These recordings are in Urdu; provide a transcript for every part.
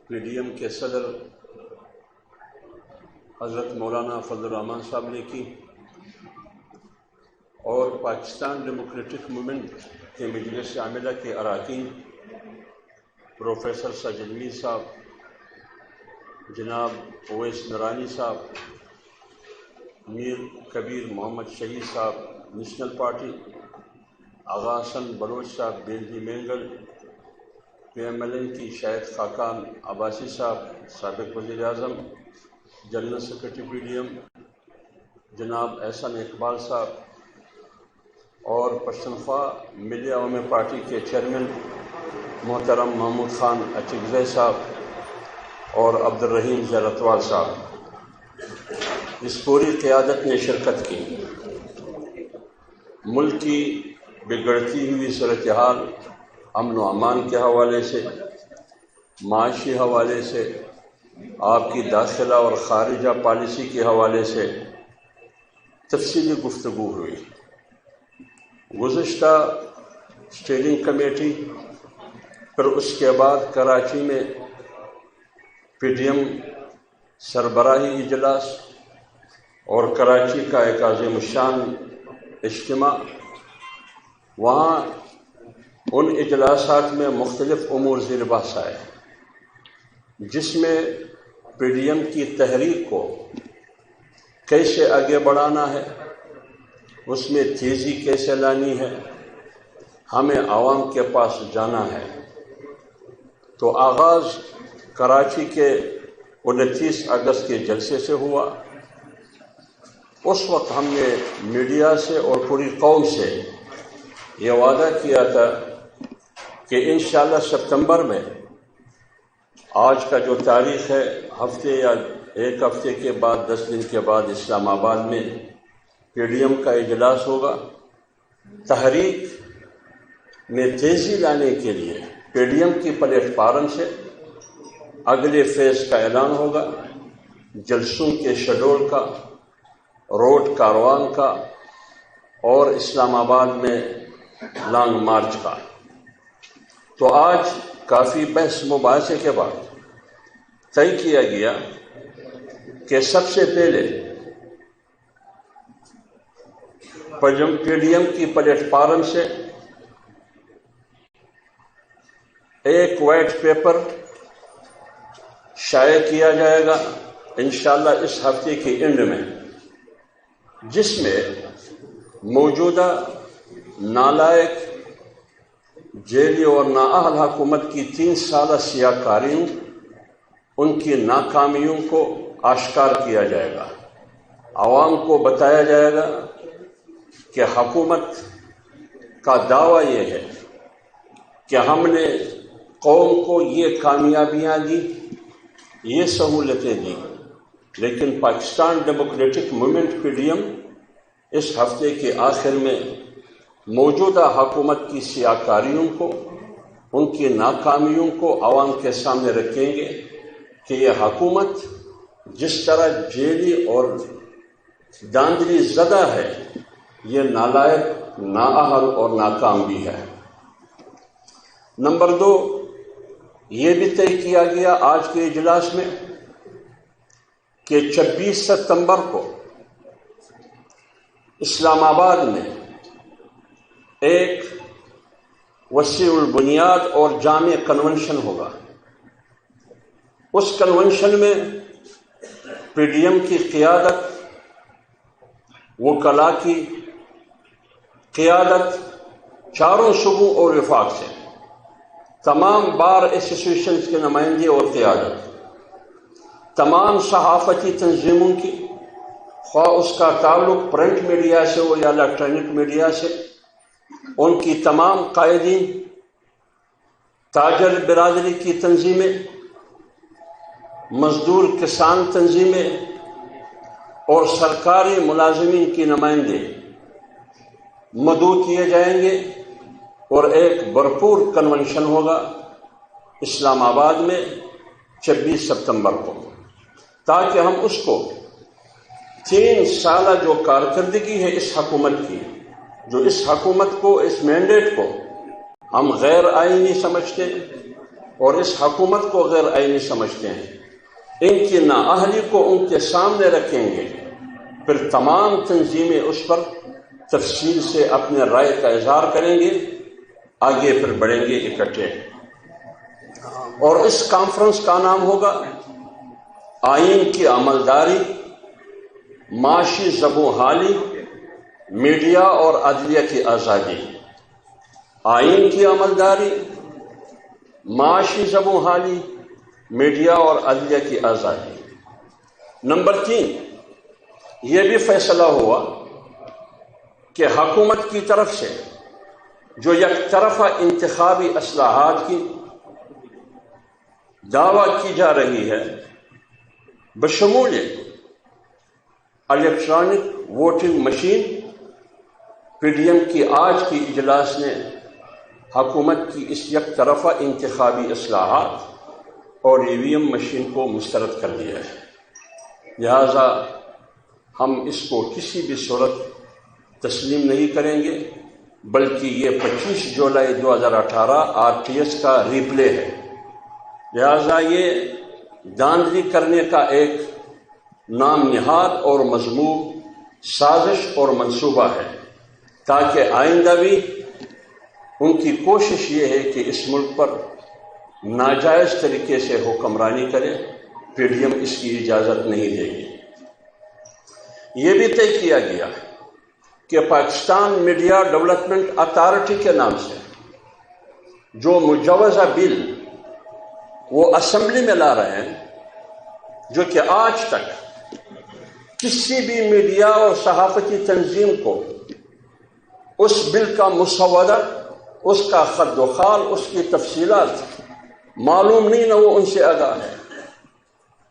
پی ڈی ایم کے صدر حضرت مولانا فضل الرحمان صاحب نے کی، اور پاکستان ڈیموکریٹک موومنٹ کے مجلس عاملہ کے اراکین پروفیسر ساجد میر صاحب، جناب اویس نورانی صاحب، میر کبیر محمد شہید صاحب نیشنل پارٹی، آغا حسن بلوچ صاحب بیلجی مینگل، پی ایم ایل این کی شاہد خاقان عباسی صاحب سابق وزیر اعظم، جنرل سیکرٹری پی ڈی ایم جناب احسن اقبال صاحب، اور پشتونخوا ملی عوامی پارٹی کے چیئرمین محترم محمود خان اچکزئی صاحب اور عبد الرحیم زیرتوال صاحب، اس پوری قیادت نے شرکت کی۔ ملک کی بگڑتی ہوئی صورتحال امن و امان کے حوالے سے، معاشی حوالے سے، آپ کی داخلہ اور خارجہ پالیسی کے حوالے سے تفصیلی گفتگو ہوئی۔ گزشتہ اسٹیئرنگ کمیٹی، پھر اس کے بعد کراچی میں پی ڈی ایم سربراہی اجلاس اور کراچی کا ایک عظیم الشان اجتماع، وہاں ان اجلاسات میں مختلف امور زیر بحث آئے، جس میں پی ڈی ایم کی تحریک کو کیسے آگے بڑھانا ہے، اس میں تیزی کیسے لانی ہے، ہمیں عوام کے پاس جانا ہے۔ تو آغاز کراچی کے 29 اگست کے جلسے سے ہوا۔ اس وقت ہم نے میڈیا سے اور پوری قوم سے یہ وعدہ کیا تھا کہ انشاءاللہ سپتمبر میں، آج کا جو تاریخ ہے، ہفتے یا ایک ہفتے کے بعد 10 دن کے بعد اسلام آباد میں پی ڈی ایم کا اجلاس ہوگا۔ تحریک میں تیزی لانے کے لیے پی ڈی ایم کی پلیٹ فارم سے اگلے فیز کا اعلان ہوگا، جلسوں کے شیڈول کا، روڈ کاروان کا، اور اسلام آباد میں لانگ مارچ کا۔ تو آج کافی بحث مباحثے کے بعد طے کیا گیا کہ سب سے پہلے پی ڈی ایم کی پلیٹ فارم سے ایک وائٹ پیپر شائع کیا جائے گا انشاءاللہ اس ہفتے کے اینڈ میں، جس میں موجودہ نالائق، جیلی اور نااہل حکومت کی 3 سالہ سیاہ کاریوں، ان کی ناکامیوں کو آشکار کیا جائے گا۔ عوام کو بتایا جائے گا کہ حکومت کا دعویٰ یہ ہے کہ ہم نے قوم کو یہ کامیابیاں دی، یہ سہولتیں دی، لیکن پاکستان ڈیموکریٹک موومنٹ پی ڈی ایم اس ہفتے کے آخر میں موجودہ حکومت کی سیاہ کاریوں کو، ان کی ناکامیوں کو عوام کے سامنے رکھیں گے کہ یہ حکومت جس طرح جیلی اور داندلی زدہ ہے، یہ نالائق، نااہل اور ناکام بھی ہے۔ نمبر 2، یہ بھی طے کیا گیا آج کے اجلاس میں کہ 26 ستمبر کو اسلام آباد میں ایک وسیع البنیاد اور جامع کنونشن ہوگا۔ اس کنونشن میں پی ڈی ایم کی قیادت، وکلاء کی قیادت، چاروں صوبوں اور وفاق سے تمام بار ایسوسیشنز کے نمائندے اور قیادت، تمام صحافتی تنظیموں کی، خواہ اس کا تعلق پرنٹ میڈیا سے ہو یا الیکٹرانک میڈیا سے، ان کی تمام قائدین، تاجر برادری کی تنظیمیں، مزدور کسان تنظیمیں اور سرکاری ملازمین کی نمائندے مدعو کیے جائیں گے، اور ایک بھرپور کنونشن ہوگا اسلام آباد میں 26 ستمبر کو، تاکہ ہم اس کو 3 سالہ جو کارکردگی ہے اس حکومت کی، جو اس حکومت کو، اس مینڈیٹ کو ہم غیر آئینی سمجھتے، اور اس حکومت کو غیر آئینی سمجھتے ہیں، ان کی نااہلی کو ان کے سامنے رکھیں گے، پھر تمام تنظیمیں اس پر تفصیل سے اپنے رائے کا اظہار کریں گے، آگے پھر بڑھیں گے اکٹھے۔ اور اس کانفرنس کا نام ہوگا آئین کی عملداری، معاشی زبوں حالی، میڈیا اور عدلیہ کی آزادی۔ آئین کی عملداری، معاشی زبوں حالی، میڈیا اور عدلیہ کی آزادی۔ نمبر 3، یہ بھی فیصلہ ہوا کہ حکومت کی طرف سے جو یک طرفہ انتخابی اصلاحات کی دعویٰ کی جا رہی ہے، بشمول electronic voting machine, P D M کی آج کی اجلاس نے حکومت کی اس یک طرفہ انتخابی اصلاحات اور ای وی ایم مشین کو مسترد کر دیا ہے، لہذا ہم اس کو کسی بھی صورت تسلیم نہیں کریں گے، بلکہ یہ 25 جولائی 2018 آر ٹی ایس کا ریپلے ہے، لہذا یہ داندلی کرنے کا ایک نام نہاد اور مذموم سازش اور منصوبہ ہے، تاکہ آئندہ بھی ان کی کوشش یہ ہے کہ اس ملک پر ناجائز طریقے سے حکمرانی کرے، پی ڈی ایم اس کی اجازت نہیں دے گی۔ یہ بھی طے کیا گیا کہ پاکستان میڈیا ڈیولپمنٹ اتھارٹی کے نام سے جو مجوزہ بل وہ اسمبلی میں لا رہے ہیں، جو کہ آج تک کسی بھی میڈیا اور صحافتی تنظیم کو اس بل کا مسودہ، اس کا خط و خال، اس کی تفصیلات معلوم نہیں، نہ وہ ان سے آگاہ ہے،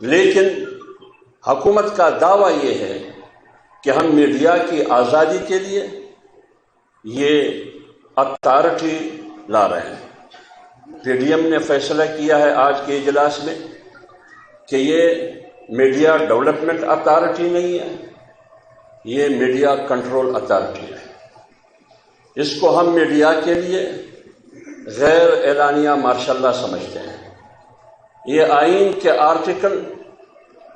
لیکن حکومت کا دعویٰ یہ ہے کہ ہم میڈیا کی آزادی کے لیے یہ اتھارٹی لا رہے ہیں۔ پی ڈی ایم نے فیصلہ کیا ہے آج کے اجلاس میں کہ یہ میڈیا ڈیولپمنٹ اتھارٹی نہیں ہے، یہ میڈیا کنٹرول اتھارٹی ہے۔ اس کو ہم میڈیا کے لیے غیر اعلانیہ مارشل لا سمجھتے ہیں۔ یہ آئین کے آرٹیکل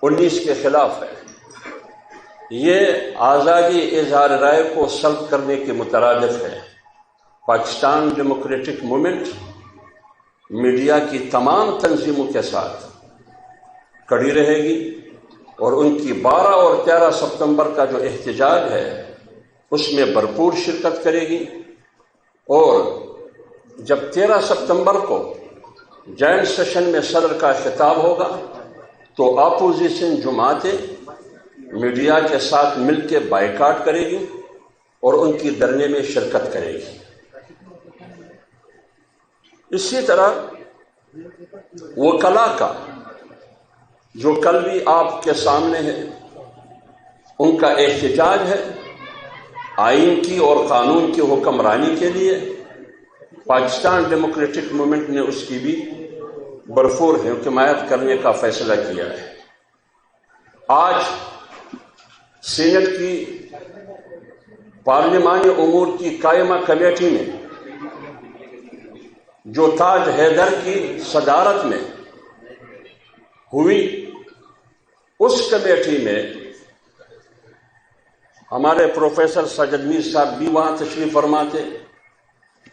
19 کے خلاف ہے، یہ آزادی اظہار رائے کو سلب کرنے کے مترادف ہے۔ پاکستان ڈیموکریٹک موومنٹ میڈیا کی تمام تنظیموں کے ساتھ کڑی رہے گی، اور ان کی 12 اور 13 ستمبر کا جو احتجاج ہے اس میں بھرپور شرکت کرے گی، اور جب 13 ستمبر کو جوائنٹ سیشن میں صدر کا خطاب ہوگا تو اپوزیشن جماعتیں میڈیا کے ساتھ مل کے بائیکاٹ کرے گی اور ان کی دھرنے میں شرکت کرے گی۔ اسی طرح وکلاء کا جو کل بھی آپ کے سامنے ہے، ان کا احتجاج ہے آئین کی اور قانون کی حکمرانی کے لیے۔ پاکستان ڈیموکریٹک موومنٹ نے اس کی بھی بھرپور حمایت کرنے کا فیصلہ کیا ہے۔ آج سینٹ کی پارلیمانی امور کی قائمہ کمیٹی میں جو تاج حیدر کی صدارت میں ہوئی، اس کمیٹی میں ہمارے پروفیسر ساجد میر صاحب بھی وہاں تشریف فرما تھے،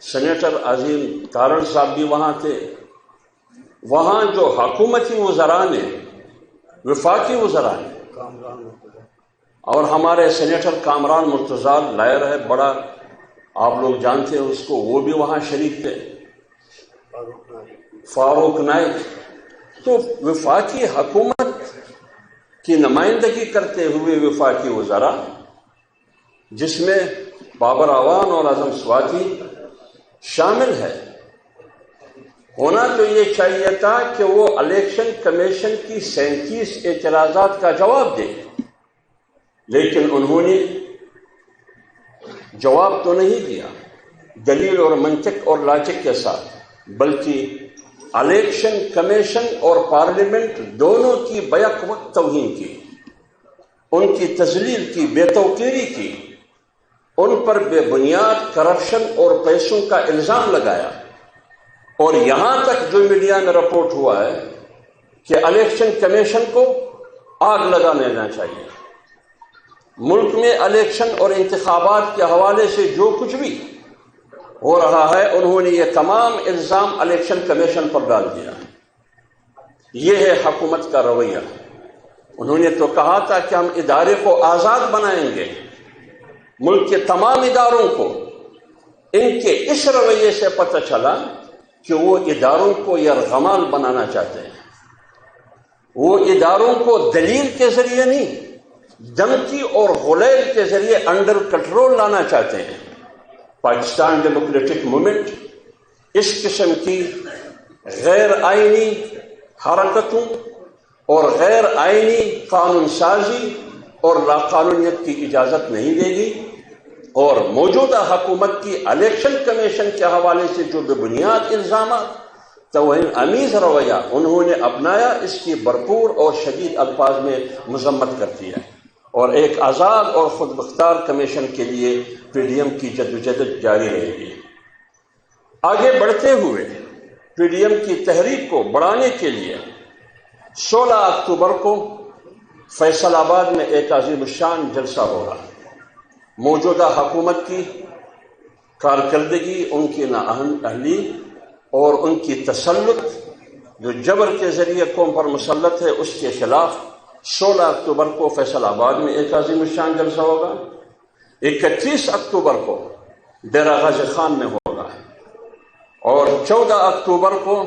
سینیٹر عظیم تارڑ صاحب بھی وہاں تھے۔ وہاں جو حکومتی وزراء نے، وفاقی وزراء نے، اور ہمارے سینیٹر کامران مرتضیٰ لائر ہے، بڑا آپ لوگ جانتے ہیں اس کو، وہ بھی وہاں شریک تھے، فاروق نائک۔ تو وفاقی حکومت کی نمائندگی کرتے ہوئے وفاقی وزراء، جس میں بابر اعوان اور اعظم سواتی شامل ہے، ہونا تو یہ چاہیے تھا کہ وہ الیکشن کمیشن کی 37 اعتراضات کا جواب دے، لیکن انہوں نے جواب تو نہیں دیا دلیل اور منطق اور لاجک کے ساتھ، بلکہ الیکشن کمیشن اور پارلیمنٹ دونوں کی بیک وقت توہین کی، ان کی تذلیل کی، بے توقیری کی، ان پر بے بنیاد کرپشن اور پیسوں کا الزام لگایا، اور یہاں تک جو میڈیا میں رپورٹ ہوا ہے کہ الیکشن کمیشن کو آگ لگا لینا چاہیے. ملک میں الیکشن اور انتخابات کے حوالے سے جو کچھ بھی ہو رہا ہے انہوں نے یہ تمام الزام الیکشن کمیشن پر ڈال دیا. یہ ہے حکومت کا رویہ. انہوں نے تو کہا تھا کہ ہم ادارے کو آزاد بنائیں گے. ملک کے تمام اداروں کو ان کے اس رویے سے پتہ چلا کہ وہ اداروں کو یرغمال بنانا چاہتے ہیں. وہ اداروں کو دلیل کے ذریعے نہیں، دھمکی اور غلیل کے ذریعے انڈر کنٹرول لانا چاہتے ہیں. پاکستان ڈیموکریٹک موومنٹ اس قسم کی غیر آئینی حرکتوں اور غیر آئینی قانون سازی اور لاقانونیت کی اجازت نہیں دے گی. اور موجودہ حکومت کی الیکشن کمیشن کے حوالے سے جو بے بنیاد الزامات توہین آمیز رویہ انہوں نے اپنایا، اس کی بھرپور اور شدید الفاظ میں مذمت کرتی ہے. اور ایک آزاد اور خود مختار کمیشن کے لیے پی ڈی ایم کی جدوجہد جاری رہے گی. آگے بڑھتے ہوئے پی ڈی ایم کی تحریک کو بڑھانے کے لیے 16 اکتوبر کو فیصل آباد میں ایک عظیم الشان جلسہ ہوگا. موجودہ حکومت کی کارکردگی، ان کی نااہلی اور ان کی تسلط جو جبر کے ذریعے قوم پر مسلط ہے، اس کے خلاف 16 اکتوبر کو فیصل آباد میں ایک عظیم الشان جلسہ ہوگا. 31 اکتوبر کو ڈیرہ غازی خان میں ہوگا. اور 14 اکتوبر کو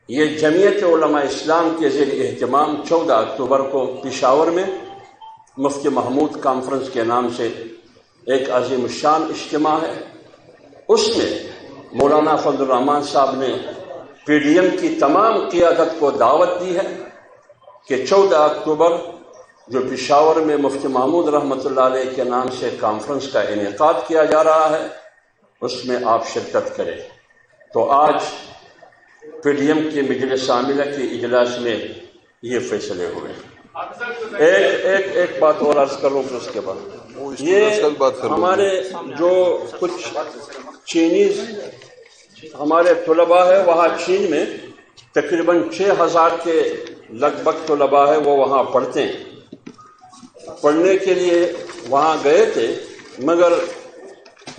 یہ جمعیت علماء اسلام کے زیر اہتمام 14 اکتوبر کو پشاور میں مفتی محمود کانفرنس کے نام سے ایک عظیم الشان اجتماع ہے. اس میں مولانا فضل الرحمان صاحب نے پی ڈی ایم کی تمام قیادت کو دعوت دی ہے کہ 14 اکتوبر جو پشاور میں مفتی محمود رحمۃ اللہ علیہ کے نام سے کانفرنس کا انعقاد کیا جا رہا ہے، اس میں آپ شرکت کریں. تو آج پی ڈی ایم کے مجلس عاملہ کے اجلاس میں یہ فیصلے ہوئے. ایک بات اور عرض کروں کہ اس کے بعد یہ ہمارے جو کچھ چینیز ہمارے طلباء ہے وہاں چین میں تقریباً 6000 کے لگ بھگ طلباء ہے، وہ وہاں پڑھتے ہیں. پڑھنے کے لیے وہاں گئے تھے، مگر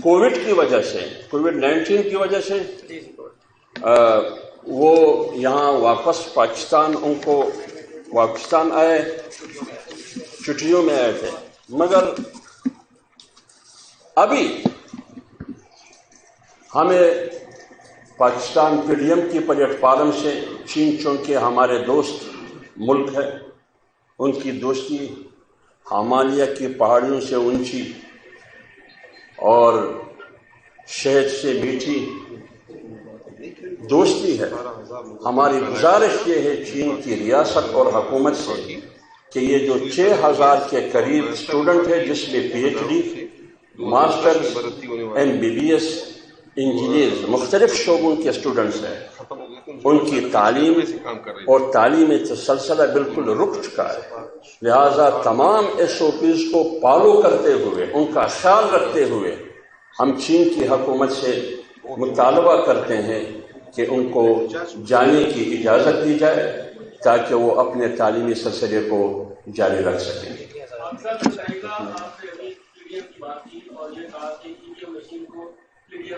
کووڈ کی وجہ سے، کووڈ-19 کی وجہ سے وہ یہاں واپس پاکستان، ان کو پاکستان آئے، چھٹیوں میں آئے تھے. مگر ابھی ہمیں پاکستان پی ڈی ایم کی پلیٹ فارم سے چین چونکہ ہمارے دوست ملک ہے، ان کی دوستی ہمالیہ کی پہاڑیوں سے اونچی اور شہد سے میٹھی دوستی ہے. ہماری گزارش یہ ہے چین کی ریاست اور حکومت سے کہ یہ جو 6000 کے قریب اسٹوڈنٹ ہے، جس میں P H D, masters, M B B S, engineers, مختلف شعبوں کے اسٹوڈنٹس ہیں، ان کی تعلیم اور تعلیمی سلسلہ بالکل رک چکا ہے. لہذا تمام ایس او پیز کو فالو کرتے ہوئے، ان کا خیال رکھتے ہوئے ہم چین کی حکومت سے مطالبہ کرتے ہیں کہ ان کو جانے کی اجازت دی جائے تاکہ وہ اپنے تعلیمی سلسلے کو جاری رکھ سکیں.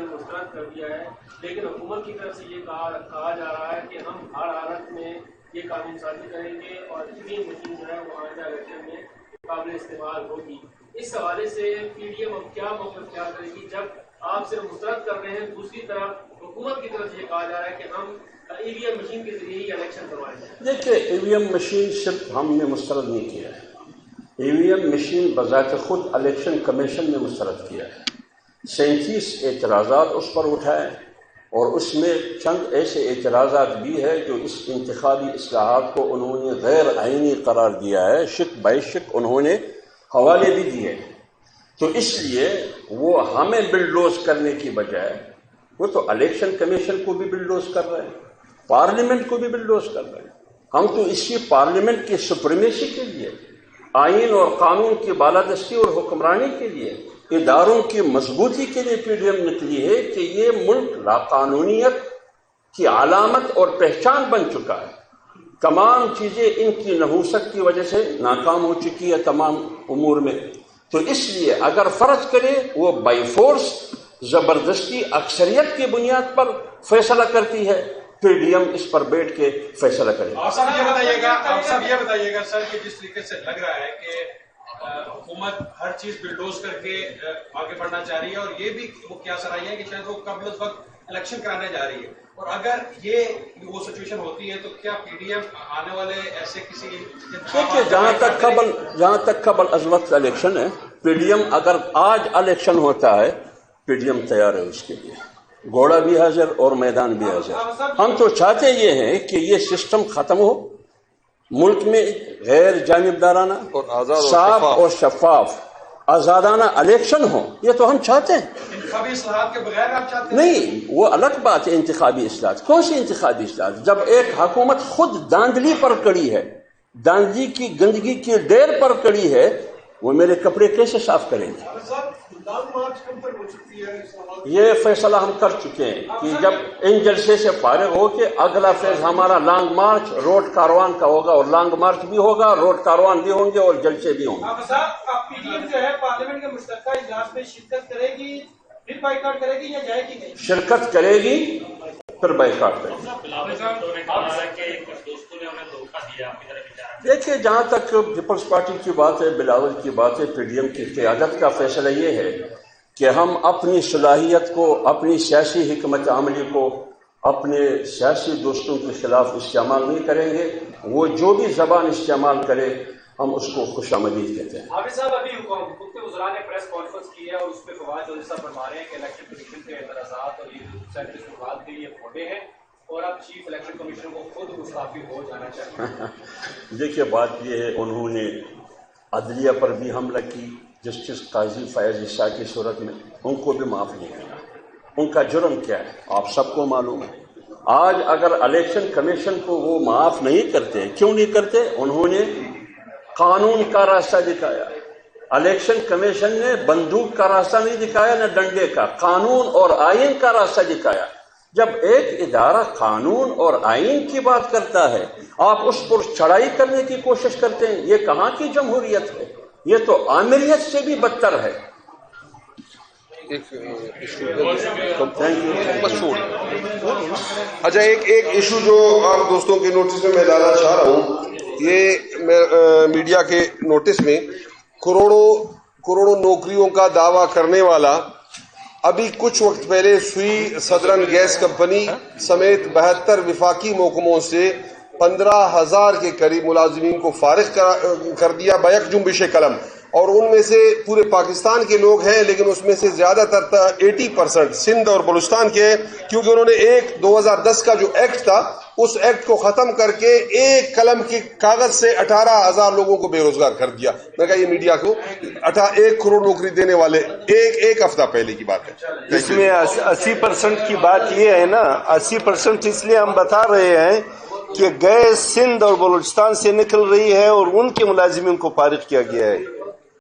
مسترد کر دیا ہے، لیکن حکومت کی طرف سے یہ کہا جا رہا ہے کہ ہم ہر حالت میں یہ قانون سازی کریں گے اور ای مشین جو ہے وہ آئندہ الیکشن میں قابل استعمال ہوگی. اس حوالے سے پی ڈی ایم اب کیا موقف اختیار کرے گی جب آپ صرف مسترد کر رہے ہیں، دوسری طرف حکومت کی طرف سے یہ کہا جا رہا ہے کہ ہم ای وی ایم مشین کے ذریعے ہی الیکشن کروائیں گے؟ دیکھیے، ای وی ایم مشین صرف ہم نے مسترد نہیں کیا ہے. ای وی ایم مشین بذات خود الیکشن کمیشن نے مسترد کیا ہے. 37 اعتراضات اس پر اٹھائے اور اس میں چند ایسے اعتراضات بھی ہے جو اس انتخابی اصلاحات کو انہوں نے غیر آئینی قرار دیا ہے. شک بائی شک انہوں نے حوالے بھی دیے. تو اس لیے وہ ہمیں بلڈوز کرنے کی بجائے وہ تو الیکشن کمیشن کو بھی بلڈوز کر رہے ہیں، پارلیمنٹ کو بھی بلڈوز کر رہے ہیں. ہم تو اسی پارلیمنٹ کی سپریمیسی کے لیے، آئین اور قانون کی بالادستی اور حکمرانی کے لیے، اداروں کی مضبوطی کے لیے پی ڈی ایم نکلی ہے کہ یہ ملک لاقانونیت کی علامت اور پہچان بن چکا ہے. تمام چیزیں ان کی نحوست کی وجہ سے ناکام ہو چکی ہے تمام امور میں. تو اس لیے اگر فرض کرے وہ بائی فورس زبردستی اکثریت کی بنیاد پر فیصلہ کرتی ہے، پی ڈی ایم اس پر بیٹھ کے فیصلہ کرے. آپ سب یہ بتائیے گا سر کہ جس طریقے سے لگ رہا ہے کہ حکومت ہر چیز بلڈوز کر کے آگے بڑھنا چاہ رہی ہے، اور یہ بھی وہ کیا سر آئی ہے کہ شاید وہ قبل اس وقت الیکشن کرانے جا رہی ہے، اور اگر یہ وہ سچویشن ہوتی ہے تو کیا پی ڈی ایم آنے والے ایسے کسی دیکھیے جہاں تک قبل از وقت الیکشن ہے، پی ڈی ایم اگر آج الیکشن ہوتا ہے پی ڈی ایم تیار ہے اس کے لیے، گھوڑا بھی حاضر اور میدان بھی حاضر. ہم تو چاہتے یہ ہیں کہ یہ سسٹم ختم ہو، ملک میں غیر جانبدارانہ صاف اور شفاف آزادانہ الیکشن ہو. یہ تو ہم چاہتے ہیں. انتخابی اصلاحات کے بغیر آپ چاہتے ہیں؟ نہیں، وہ الگ بات ہے. انتخابی اصلاحات کون سی انتخابی اصلاحات؟ جب ایک حکومت خود داندلی پر کڑی ہے، داندلی کی گندگی کی ڈیر پر کڑی ہے، وہ میرے کپڑے کیسے صاف کریں گے؟ یہ فیصلہ ہم کر چکے ہیں کہ جب ان جلسے سے فارغ ہو کے اگلا فیز ہمارا لانگ مارچ روڈ کاروان کا ہوگا، اور لانگ مارچ بھی ہوگا، روڈ کاروان بھی ہوں گے، اور جلسے بھی ہوں گے. پی ڈی ایم جو ہے پارلیمنٹ کے مشترکہ اجلاس میں شرکت کرے گی، پھر بائیکاٹ کرے گی یا جائے گی نہیں؟ شرکت کرے گی پھر بائیکاٹ کرے گی. دیکھیے جہاں تک پیپلز پارٹی کی بات ہے، بلاول کی بات ہے، پی ڈی ایم کی قیادت کا فیصلہ یہ ہے کہ ہم اپنی صلاحیت کو، اپنی سیاسی حکمت عملی کو اپنے سیاسی دوستوں کے خلاف استعمال نہیں کریں گے. وہ جو بھی زبان استعمال کرے ہم اس کو خوش آمدید کہتے ہیں. حافظ صاحب، ابھی حکومت وزراء نے پریس کانفرنس کی ہے اور اس پہ فواد چودھری صاحب فرما رہے ہیں کہ الیکشن کمیشن کے اعتراضات اور یہ 37 فواد کے لیے کھوٹے ہیں اور اب چیف الیکشن کمیشن کو خود مستعفی ہو جانا چاہیے. دیکھیے بات یہ ہے، انہوں نے عدلیہ پر بھی حملہ کی. جسٹس قاضی فیاض عیسیٰ کی صورت میں ان کو بھی معاف نہیں کیا. ان کا جرم کیا ہے آپ سب کو معلوم ہے. آج اگر الیکشن کمیشن کو وہ معاف نہیں کرتے، کیوں نہیں کرتے؟ انہوں نے قانون کا راستہ دکھایا. الیکشن کمیشن نے بندوق کا راستہ نہیں دکھایا، نہ ڈنڈے کا، قانون اور آئین کا راستہ دکھایا. جب ایک ادارہ قانون اور آئین کی بات کرتا ہے آپ اس پر چڑھائی کرنے کی کوشش کرتے ہیں، یہ کہاں کی جمہوریت ہے؟ یہ تو آمریت سے بھی بدتر ہے. اچھا، ایک ایشو جو آپ دوستوں کے نوٹس میں ڈالنا چاہ رہا ہوں، یہ میڈیا کے نوٹس میں کروڑوں نوکریوں کا دعویٰ کرنے والا ابھی کچھ وقت پہلے سوئی سدرن گیس کمپنی سمیت 72 وفاقی محکموں سے 15,000 کے قریب ملازمین کو فارغ کر دیا بیک جنبش قلم. اور ان میں سے پورے پاکستان کے لوگ ہیں، لیکن اس میں سے زیادہ تر 80% سندھ اور بلوچستان کے ہیں، کیونکہ انہوں نے 2010 کا جو ایکٹ تھا اس ایکٹ کو ختم کر کے ایک قلم کے کاغذ سے 18,000 لوگوں کو بے روزگار کر دیا. میں کہا یہ میڈیا کو 1 کروڑ نوکری دینے والے ایک ہفتہ پہلے کی بات ہے. اس میں 80% کی بات یہ ہے نا، 80% اس لیے ہم بتا رہے ہیں کہ گیس سندھ اور بلوچستان سے نکل رہی ہے اور ان کے ملازمین کو فارغ کیا گیا ہے.